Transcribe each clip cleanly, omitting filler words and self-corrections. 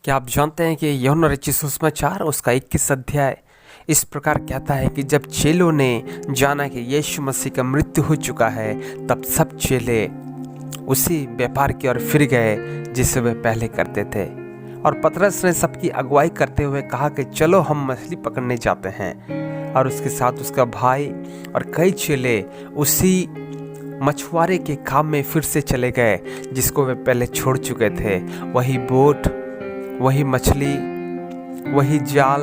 क्या आप जानते हैं कि यूहन्ना रचित सुसमाचार उसका 21 अध्याय इस प्रकार कहता है कि जब चेलों ने जाना कि यीशु मसीह का मृत्यु हो चुका है, तब सब चेले उसी व्यापार की ओर फिर गए जिसे वे पहले करते थे। और पतरस ने सबकी अगुवाई करते हुए कहा कि चलो हम मछली पकड़ने जाते हैं। और उसके साथ उसका भाई और कई चेले उसी मछुआरे के काम में फिर से चले गए जिसको वे पहले छोड़ चुके थे। वही बोट, वही मछली, वही जाल,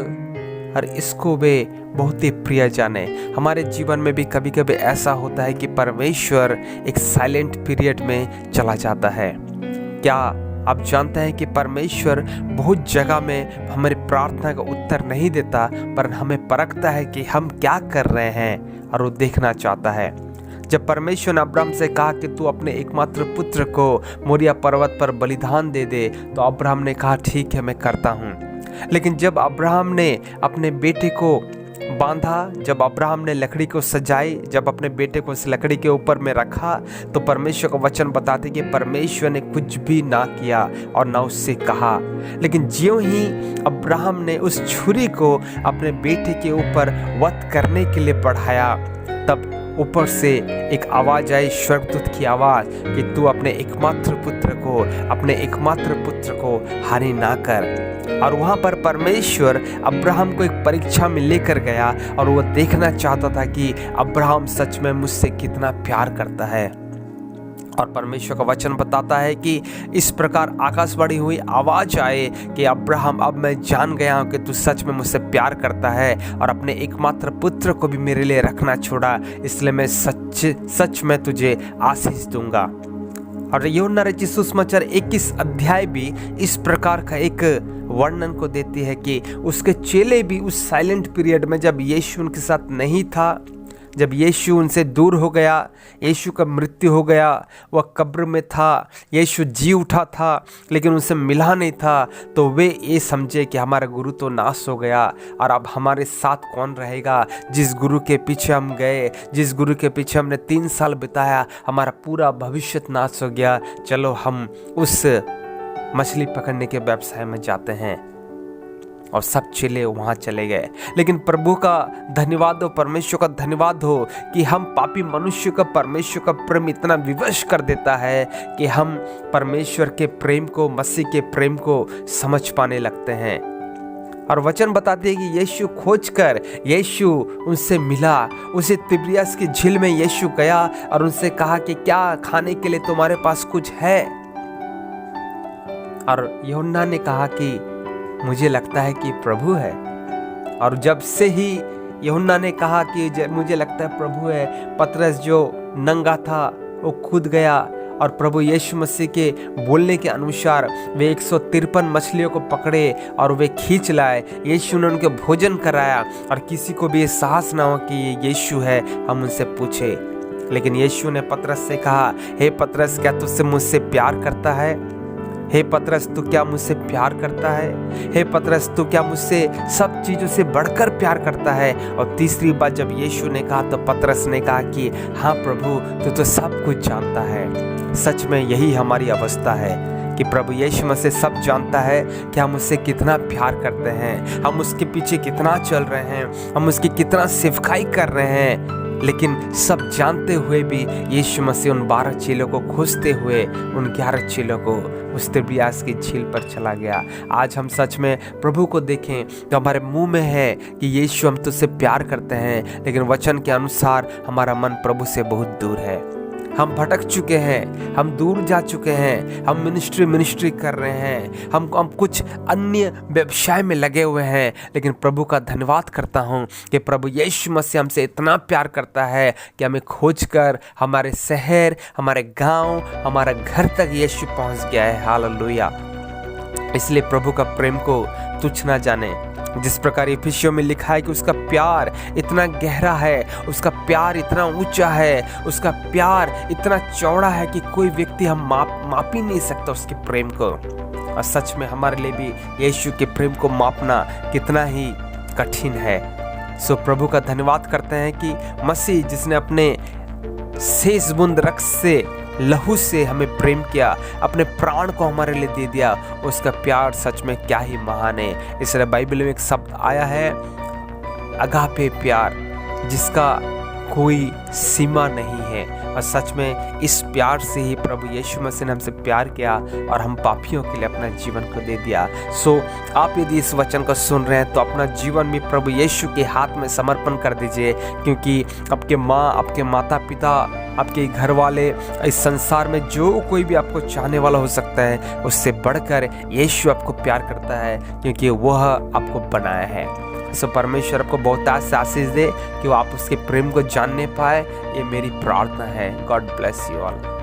और इसको वे बहुत ही प्रिय जाने। हमारे जीवन में भी कभी कभी ऐसा होता है कि परमेश्वर एक साइलेंट पीरियड में चला जाता है। क्या आप जानते हैं कि परमेश्वर बहुत जगह में हमारी प्रार्थना का उत्तर नहीं देता, पर हमें परखता है कि हम क्या कर रहे हैं और वो देखना चाहता है। जब परमेश्वर ने अब्राहम से कहा कि तू अपने एकमात्र पुत्र को मोरिया पर्वत पर बलिदान दे दे, तो अब्राहम ने कहा ठीक है, मैं करता हूँ। लेकिन जब अब्राहम ने अपने बेटे को बांधा, जब अब्राहम ने लकड़ी को सजाई, जब अपने बेटे को उस लकड़ी के ऊपर में रखा, तो परमेश्वर का वचन बताते कि परमेश्वर ने कुछ भी ना किया और ना उससे कहा। लेकिन ज्यों ही अब्राहम ने उस छुरी को अपने बेटे के ऊपर वध करने के लिए बढ़ाया, तब ऊपर से एक आवाज आई, स्वर्गदूत की आवाज, कि तू अपने एकमात्र पुत्र को हानि ना कर। और वहां पर परमेश्वर अब्राहम को एक परीक्षा में लेकर गया और वो देखना चाहता था कि अब्राहम सच में मुझसे कितना प्यार करता है। और परमेश्वर का वचन बताता है कि इस प्रकार आकाशवाणी हुई, आवाज आए कि अब्राहम, अब मैं जान गया हूं कि तू सच में मुझसे प्यार करता है और अपने एकमात्र पुत्र को भी मेरे लिए रखना छोड़ा, इसलिए मैं सच में तुझे आशीष दूंगा। और यूहन्ना रचित सुसमाचार 21 अध्याय भी इस प्रकार का एक वर्णन को देती है कि उसके चेले भी उस साइलेंट पीरियड में, जब यीशु उनके साथ नहीं था, जब यीशु उनसे दूर हो गया, यीशु का मृत्यु हो गया, वह कब्र में था, यीशु जी उठा था लेकिन उनसे मिला नहीं था, तो वे ये समझे कि हमारा गुरु तो नाश हो गया और अब हमारे साथ कौन रहेगा। जिस गुरु के पीछे हम गए, जिस गुरु के पीछे हमने 3 साल बिताया, हमारा पूरा भविष्य नाश हो गया। चलो हम उस मछली पकड़ने के व्यवसाय में जाते हैं। और सब चेले वहां चले गए। लेकिन प्रभु का धन्यवाद हो, परमेश्वर का धन्यवाद हो कि हम पापी मनुष्य का परमेश्वर का प्रेम इतना विवश कर देता है कि हम परमेश्वर के प्रेम को, मसीह के प्रेम को समझ पाने लगते हैं। और वचन बताते हैं कि यीशु खोजकर यीशु उनसे मिला, उसे तिब्रियस की झील में यीशु गया और उनसे कहा कि क्या खाने के लिए तुम्हारे पास कुछ है। और यूहन्ना ने कहा कि मुझे लगता है कि प्रभु है। और जब से ही यूहन्ना ने कहा कि मुझे लगता है प्रभु है, पतरस जो नंगा था वो कूद गया और प्रभु यीशु मसीह के बोलने के अनुसार वे 153 मछलियों को पकड़े और वे खींच लाए। यीशु ने उनको भोजन कराया और किसी को भी ये साहस ना हो कि ये यीशु है, हम उनसे पूछे। लेकिन यीशु ने पतरस से कहा, हे पतरस, क्या तुझसे मुझसे प्यार करता है? हे पतरस, तू क्या मुझसे प्यार करता है? हे पतरस, तू क्या मुझसे सब चीजों से बढ़कर प्यार करता है? और तीसरी बार जब यीशु ने कहा तो पतरस ने कहा कि हाँ प्रभु, तू तो सब कुछ जानता है। सच में यही हमारी अवस्था है कि प्रभु यीशु मसीह सब जानता है कि हम उससे कितना प्यार करते हैं, हम उसके पीछे कितना चल रहे हैं, हम उसकी कितना सेवकाई कर रहे हैं। लेकिन सब जानते हुए भी यीशु मसीह उन 12 चेलों को खोजते हुए उन 11 चेलों को उस तिब्रियस की झील पर चला गया। आज हम सच में प्रभु को देखें तो हमारे मुंह में है कि यीशु हम तुझसे प्यार करते हैं, लेकिन वचन के अनुसार हमारा मन प्रभु से बहुत दूर है। हम भटक चुके हैं, हम दूर जा चुके हैं, हम मिनिस्ट्री कर रहे हैं, हम कुछ अन्य व्यवसाय में लगे हुए हैं। लेकिन प्रभु का धन्यवाद करता हूँ कि प्रभु यीशु मसीह हमसे इतना प्यार करता है कि हमें खोजकर हमारे शहर, हमारे गांव, हमारा घर तक यीशु पहुँच गया है। हालेलुया। इसलिए प्रभु का प्रेम को तुच्छ ना जाने। जिस प्रकार इफिसियों में लिखा है कि उसका प्यार इतना गहरा है, उसका प्यार इतना ऊंचा है, उसका प्यार इतना चौड़ा है कि कोई व्यक्ति हम माप ही नहीं सकता उसके प्रेम को। और सच में हमारे लिए भी यीशु के प्रेम को मापना कितना ही कठिन है। सो प्रभु का धन्यवाद करते हैं कि मसीह जिसने अपने शेष बूंद रक्त से लहू से हमें प्रेम किया, अपने प्राण को हमारे लिए दे दिया, उसका प्यार सच में क्या ही महान है। इसलिए बाइबल में एक शब्द आया है, अगापे प्यार, जिसका कोई सीमा नहीं है। और सच में इस प्यार से ही प्रभु यीशु मसीह ने हमसे प्यार किया और हम पापियों के लिए अपना जीवन को दे दिया। सो आप यदि इस वचन को सुन रहे हैं तो अपना जीवन भी प्रभु यीशु के हाथ में समर्पण कर दीजिए, क्योंकि आपके माँ, आपके माता पिता, आपके घर वाले, इस संसार में जो कोई भी आपको चाहने वाला हो सकता है, उससे बढ़कर यीशु आपको प्यार करता है, क्योंकि वह आपको बनाया है। सो परमेश्वर आपको बहुत आशीष दे कि वो आप उसके प्रेम को जानने पाए। ये मेरी प्रार्थना है। God bless you all.